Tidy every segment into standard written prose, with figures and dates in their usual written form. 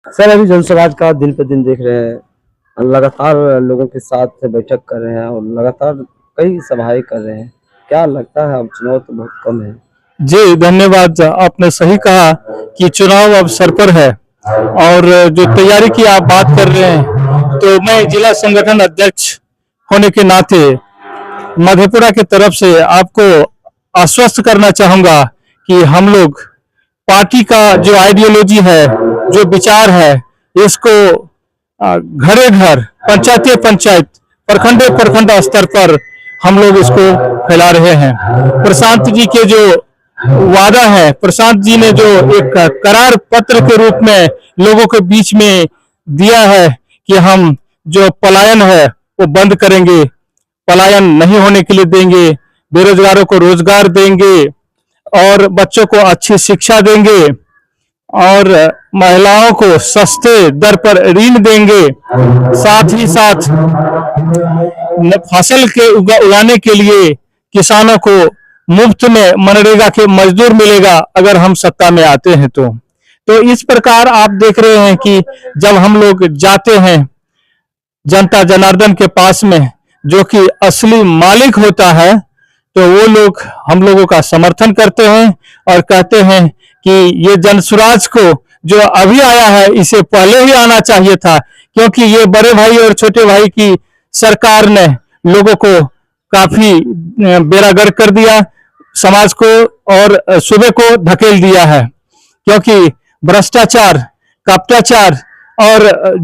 Sir अभी जनसुराज का दिन पे दिन देख रहे हैं, लगातार लोगों के साथ बैठक कर रहे हैं और लगातार कई सभाएं कर रहे हैं। क्या लगता है अब चुनाव तो बहुत कम है। जी धन्यवाद। आपने सही कहा कि चुनाव अब सर पर है और जो तैयारी की आप बात कर रहे हैं, तो मैं जिला संगठन अध्यक्ष होने के नाते मधेपुरा की तरफ से आपको आश्वस्त करना चाहूंगा कि हम लोग पार्टी का जो आइडियोलॉजी है, जो विचार है, इसको घरे घर, पंचायत पंचायत, प्रखंड प्रखंड स्तर पर हम लोग इसको फैला रहे हैं। प्रशांत जी के जो वादा है, प्रशांत जी ने जो एक करार पत्र के रूप में लोगों के बीच में दिया है कि हम जो पलायन है वो बंद करेंगे, पलायन नहीं होने के लिए देंगे, बेरोजगारों को रोजगार देंगे और बच्चों को अच्छी शिक्षा देंगे और महिलाओं को सस्ते दर पर ऋण देंगे। साथ ही साथ फसल के उगाने के लिए किसानों को मुफ्त में मनरेगा के मजदूर मिलेगा अगर हम सत्ता में आते हैं तो इस प्रकार आप देख रहे हैं कि जब हम लोग जाते हैं जनता जनार्दन के पास में, जो कि असली मालिक होता है, तो वो लोग हम लोगों का समर्थन करते हैं और कहते हैं कि ये जनसुराज को जो अभी आया है इसे पहले ही आना चाहिए था, क्योंकि ये बड़े भाई और छोटे भाई की सरकार ने लोगों को काफी बेरागर्क कर दिया, समाज को और सूबे को धकेल दिया है, क्योंकि भ्रष्टाचार, कपटाचार और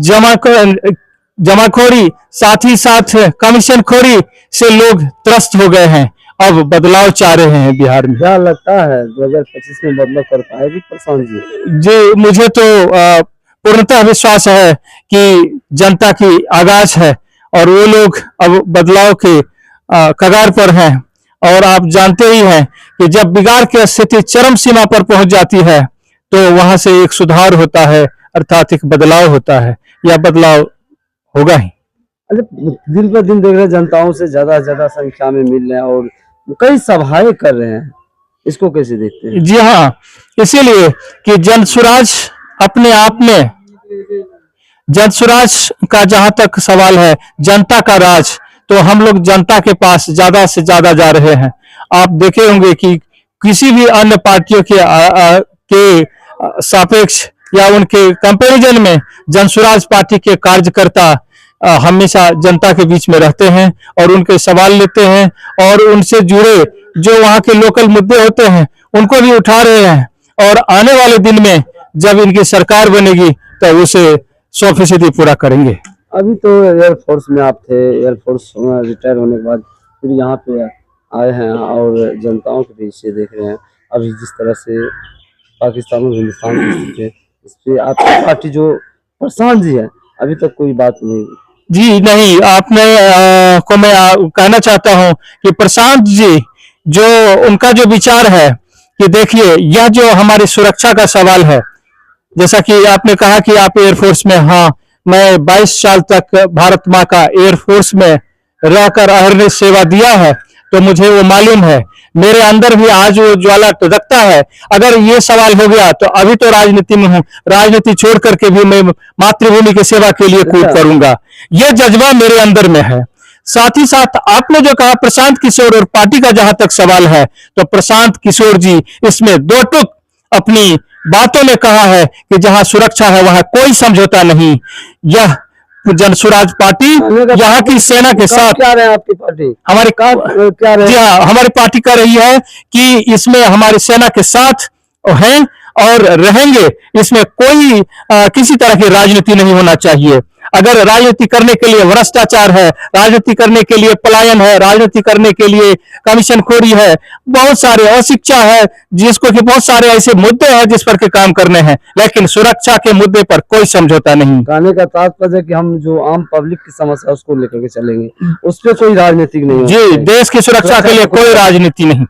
जमाखोरी, साथ ही साथ कमीशनखोरी से लोग त्रस्त हो गए हैं। अब बदलाव चाह रहे हैं बिहार में। क्या लगता है 2025 में बदलाव कर पाएगी प्रशांत जी? जी मुझे तो पूर्णतः विश्वास है कि जनता की आगाज है और वो लोग अब बदलाव के कगार पर हैं। और आप जानते ही हैं कि जब बिगाड़ की स्थिति चरम सीमा पर पहुंच जाती है तो वहां से एक सुधार होता है, अर्थात एक बदलाव होता है। यह बदलाव होगा ही। अच्छा, दिन पर दिन देख रहे हैं जनताओं से ज्यादा संख्या में मिल रहे हैं और कई सभाएं कर रहे हैं, इसको कैसे देखते हैं? जी हाँ, इसीलिए कि जनसुराज अपने आप में, जनसुराज का जहां तक सवाल है, जनता का राज, तो हम लोग जनता के पास ज्यादा से ज्यादा जा रहे हैं। आप देखे होंगे कि किसी भी अन्य पार्टियों के सापेक्ष या उनके कंपैरिजन में जनसुराज पार्टी के कार्यकर्ता हमेशा जनता के बीच में रहते हैं और उनके सवाल लेते हैं और उनसे जुड़े जो वहां के लोकल मुद्दे होते हैं उनको भी उठा रहे हैं और आने वाले दिन में जब इनकी सरकार बनेगी तो उसे 100% पूरा करेंगे। अभी तो एयरफोर्स में आप थे, एयरफोर्स रिटायर होने के बाद फिर यहाँ पे आए हैं और जनताओं के बीच से देख रहे हैं अभी जिस तरह से पाकिस्तान और हिंदुस्तान की स्थिति है, इस पे आपकी पार्टी जो प्रशांत जी है अभी तक कोई बात नहीं। जी नहीं, आपने को मैं कहना चाहता हूं कि प्रशांत जी जो उनका जो विचार है कि देखिए यह जो हमारी सुरक्षा का सवाल है, जैसा कि आपने कहा कि आप एयरफोर्स में, हाँ मैं 22 साल तक भारत माँ का एयरफोर्स में रहकर अहरनिश सेवा दिया है, तो मुझे वो मालूम है। मेरे अंदर भी आज वो ज्वाला रखता है। अगर ये सवाल हो गया तो अभी तो राजनीति में हूँ, राजनीति छोड़ करके भी मैं मातृभूमि की सेवा के लिए कूद करूंगा, ये जज्बा मेरे अंदर में है। साथ ही साथ आपने जो कहा प्रशांत किशोर और पार्टी का जहां तक सवाल है, तो प्रशांत किशोर जी इसमें दो टुक अपनी बातों में कहा है कि जहां सुरक्षा है वहां कोई समझौता नहीं। यह जनसुराज पार्टी यहाँ की सेना के साथ, क्या रहे हैं आपकी पार्टी? हमारे क्या रहे? जी हाँ, हमारी पार्टी कर रही है कि इसमें हमारी सेना के साथ हैं और रहेंगे। इसमें कोई किसी तरह की राजनीति नहीं होना चाहिए। अगर राजनीति करने के लिए भ्रष्टाचार है, राजनीति करने के लिए पलायन है, राजनीति करने के लिए कमीशनखोरी है, बहुत सारे अशिक्षा है, जिसको कि बहुत सारे ऐसे मुद्दे हैं जिस पर के काम करने हैं, लेकिन सुरक्षा के मुद्दे पर कोई समझौता नहीं। कहने का तात्पर्य है कि हम जो आम पब्लिक की समस्या उसको लेकर के चलेंगे, उस पर कोई राजनीतिक नहीं। जी, देश की सुरक्षा के लिए कोई राजनीति नहीं।